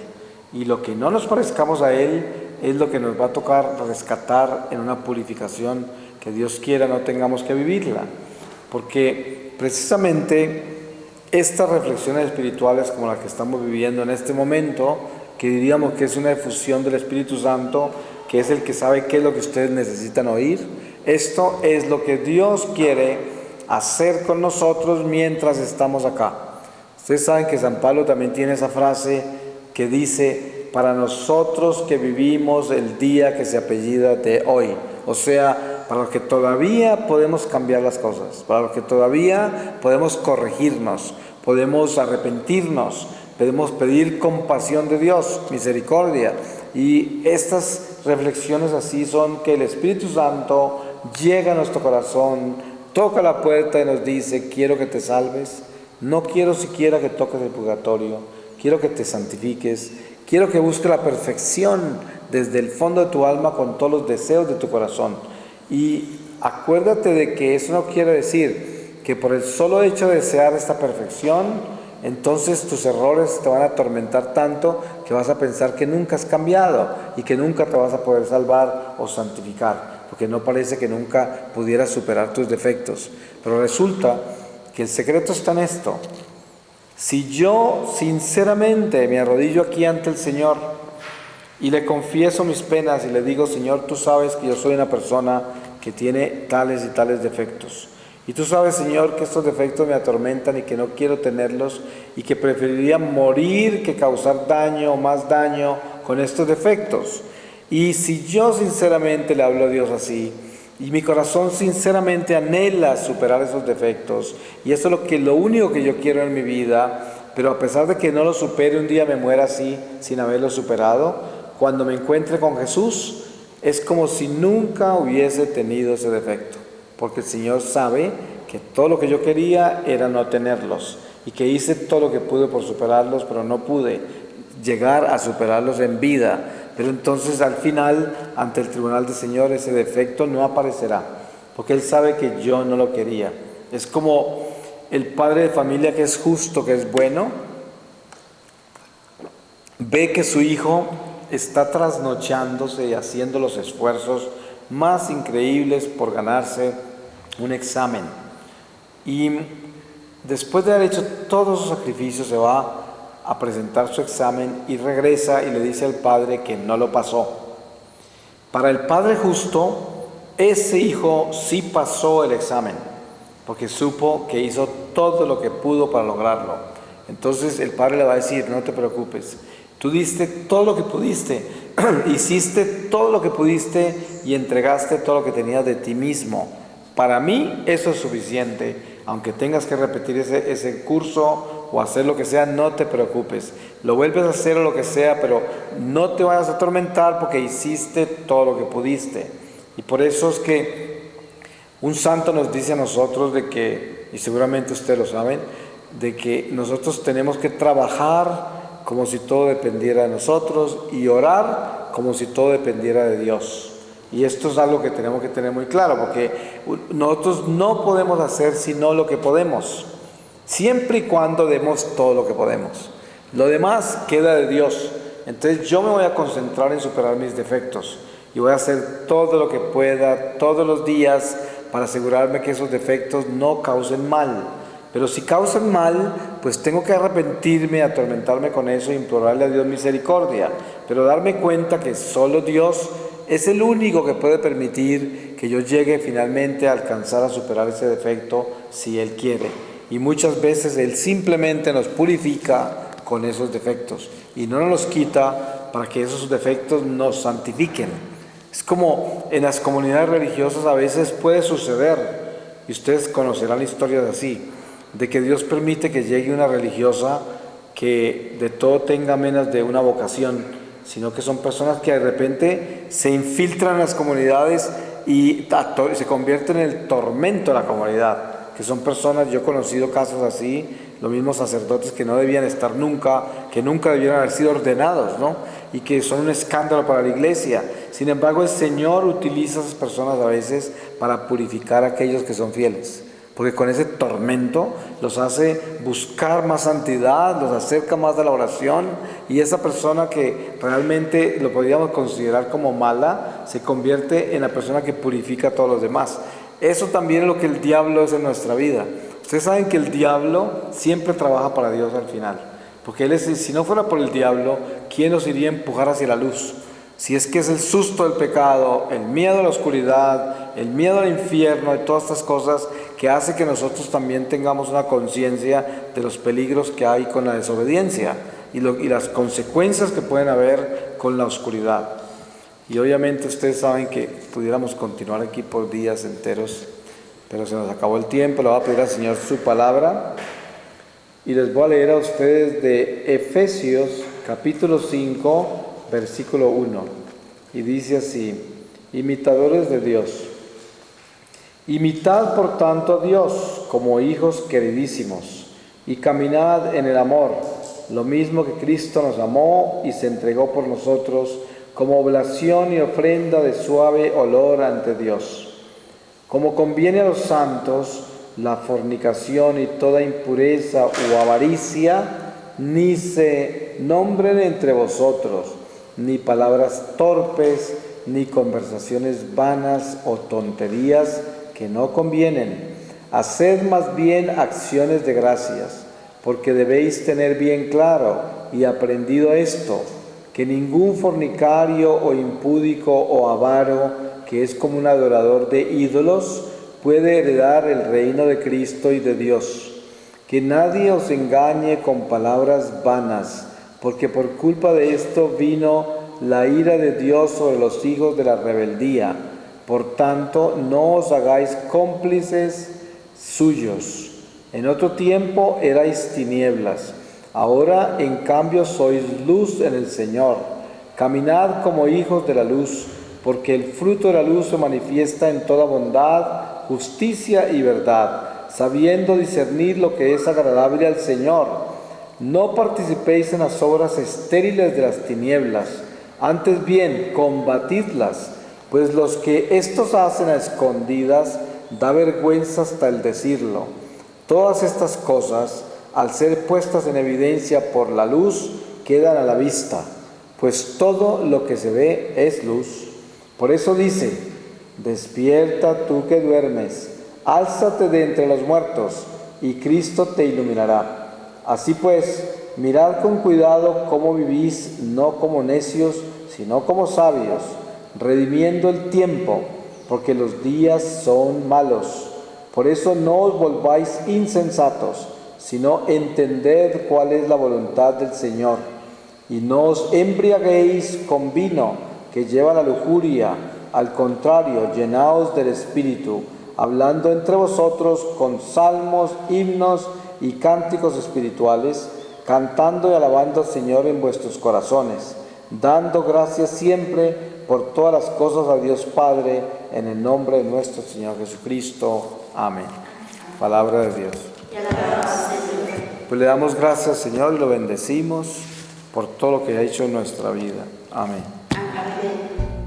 Y lo que no nos parezcamos a Él es lo que nos va a tocar rescatar en una purificación que Dios quiera no tengamos que vivirla. Porque precisamente estas reflexiones espirituales como las que estamos viviendo en este momento, que diríamos que es una efusión del Espíritu Santo, que es el que sabe qué es lo que ustedes necesitan oír, esto es lo que Dios quiere hacer con nosotros mientras estamos acá. Ustedes saben que San Pablo también tiene esa frase que dice: para nosotros que vivimos el día que se apellida de hoy. O sea, para los que todavía podemos cambiar las cosas, para los que todavía podemos corregirnos, podemos arrepentirnos, podemos pedir compasión de Dios, misericordia. Y estas reflexiones así son que el Espíritu Santo llega a nuestro corazón, toca la puerta y nos dice: quiero que te salves, no quiero siquiera que toques el purgatorio, quiero que te santifiques, quiero que busques la perfección desde el fondo de tu alma con todos los deseos de tu corazón. Y acuérdate de que eso no quiere decir que por el solo hecho de desear esta perfección, entonces tus errores te van a atormentar tanto que vas a pensar que nunca has cambiado y que nunca te vas a poder salvar o santificar. porque no parece que nunca pudieras superar tus defectos. Pero resulta que el secreto está en esto. Si yo sinceramente me arrodillo aquí ante el Señor y le confieso mis penas y le digo, Señor, tú sabes que yo soy una persona que tiene tales y tales defectos. Y tú sabes, Señor, que estos defectos me atormentan y que no quiero tenerlos y que preferiría morir que causar daño o más daño con estos defectos. Y si yo sinceramente le hablo a Dios así, y mi corazón sinceramente anhela superar esos defectos, y eso es lo único que yo quiero en mi vida, pero a pesar de que no lo supere, un día me muera así, sin haberlo superado, cuando me encuentre con Jesús, es como si nunca hubiese tenido ese defecto, porque el Señor sabe que todo lo que yo quería era no tenerlos, y que hice todo lo que pude por superarlos, pero no pude llegar a superarlos en vida. Pero entonces al final, ante el tribunal del Señor, ese defecto no aparecerá, porque Él sabe que yo no lo quería. Es como el padre de familia que es justo, que es bueno, ve que su hijo está trasnochándose y haciendo los esfuerzos más increíbles por ganarse un examen. Y después de haber hecho todos sus sacrificios, se va a presentar su examen y regresa y le dice al padre que no lo pasó. Para el padre justo, ese hijo sí pasó el examen, porque supo que hizo todo lo que pudo para lograrlo. Entonces el padre le va a decir, no te preocupes, tú diste todo lo que pudiste, hiciste todo lo que pudiste y entregaste todo lo que tenías de ti mismo. Para mí eso es suficiente. Aunque tengas que repetir ese curso o hacer lo que sea, no te preocupes. Lo vuelves a hacer o lo que sea, pero no te vayas a atormentar porque hiciste todo lo que pudiste. Y por eso es que un santo nos dice a nosotros de que, y seguramente ustedes lo saben, de que nosotros tenemos que trabajar como si todo dependiera de nosotros y orar como si todo dependiera de Dios. Y esto es algo que tenemos que tener muy claro, porque nosotros no podemos hacer sino lo que podemos, siempre y cuando demos todo lo que podemos. Lo demás queda de Dios. Entonces yo me voy a concentrar en superar mis defectos y voy a hacer todo lo que pueda todos los días para asegurarme que esos defectos no causen mal. Pero si causan mal, pues tengo que arrepentirme, atormentarme con eso e implorarle a Dios misericordia. Pero darme cuenta que solo Dios es el único que puede permitir que yo llegue finalmente a alcanzar a superar ese defecto si Él quiere. Y muchas veces Él simplemente nos purifica con esos defectos y no nos los quita para que esos defectos nos santifiquen. Es como en las comunidades religiosas a veces puede suceder, y ustedes conocerán historias así, de que Dios permite que llegue una religiosa que de todo tenga menos de una vocación, sino que son personas que de repente se infiltran en las comunidades y se convierten en el tormento de la comunidad, que son personas, yo he conocido casos así, los mismos sacerdotes que no debían estar nunca, que nunca debieron haber sido ordenados, ¿no? Y que son un escándalo para la iglesia. Sin embargo, el Señor utiliza a esas personas a veces para purificar a aquellos que son fieles, porque con ese tormento los hace buscar más santidad, los acerca más de la oración, y esa persona que realmente lo podríamos considerar como mala, se convierte en la persona que purifica a todos los demás. Eso también es lo que el diablo es en nuestra vida. Ustedes saben que el diablo siempre trabaja para Dios al final, porque él es, si no fuera por el diablo, ¿quién nos iría a empujar hacia la luz? Si es que es el susto del pecado, el miedo a la oscuridad, el miedo al infierno y todas estas cosas que hace que nosotros también tengamos una conciencia de los peligros que hay con la desobediencia y las consecuencias que pueden haber con la oscuridad. Y obviamente ustedes saben que pudiéramos continuar aquí por días enteros, pero se nos acabó el tiempo. Le voy a pedir al Señor su palabra y les voy a leer a ustedes de Efesios capítulo 5, versículo 1, y dice así: imitadores de Dios, imitad por tanto a Dios como hijos queridísimos, y caminad en el amor, lo mismo que Cristo nos amó y se entregó por nosotros como oblación y ofrenda de suave olor ante Dios. Como conviene a los santos, la fornicación y toda impureza o avaricia ni se nombren entre vosotros, ni palabras torpes, ni conversaciones vanas o tonterías que no convienen. Haced más bien acciones de gracias, porque debéis tener bien claro y aprendido esto, que ningún fornicario o impúdico o avaro, que es como un adorador de ídolos, puede heredar el reino de Cristo y de Dios. Que nadie os engañe con palabras vanas, porque por culpa de esto vino la ira de Dios sobre los hijos de la rebeldía. Por tanto, no os hagáis cómplices suyos. En otro tiempo erais tinieblas, ahora en cambio sois luz en el Señor. Caminad como hijos de la luz, porque el fruto de la luz se manifiesta en toda bondad, justicia y verdad, sabiendo discernir lo que es agradable al Señor. No participéis en las obras estériles de las tinieblas, antes bien combatidlas, pues los que éstos hacen a escondidas da vergüenza hasta el decirlo. Todas estas cosas, al ser puestas en evidencia por la luz, quedan a la vista, pues todo lo que se ve es luz. Por eso dice: despierta tú que duermes, álzate de entre los muertos, y Cristo te iluminará. Así pues, mirad con cuidado cómo vivís, no como necios, sino como sabios, redimiendo el tiempo, porque los días son malos. Por eso no os volváis insensatos, sino entended cuál es la voluntad del Señor. Y no os embriaguéis con vino, que lleva la lujuria. Al contrario, llenaos del Espíritu, hablando entre vosotros con salmos, himnos y cánticos espirituales, cantando y alabando al Señor en vuestros corazones, dando gracias siempre por todas las cosas a Dios Padre, en el nombre de nuestro Señor Jesucristo. Amén. Palabra de Dios. Pues le damos gracias, Señor, y lo bendecimos por todo lo que ha hecho en nuestra vida. Amén. Amén.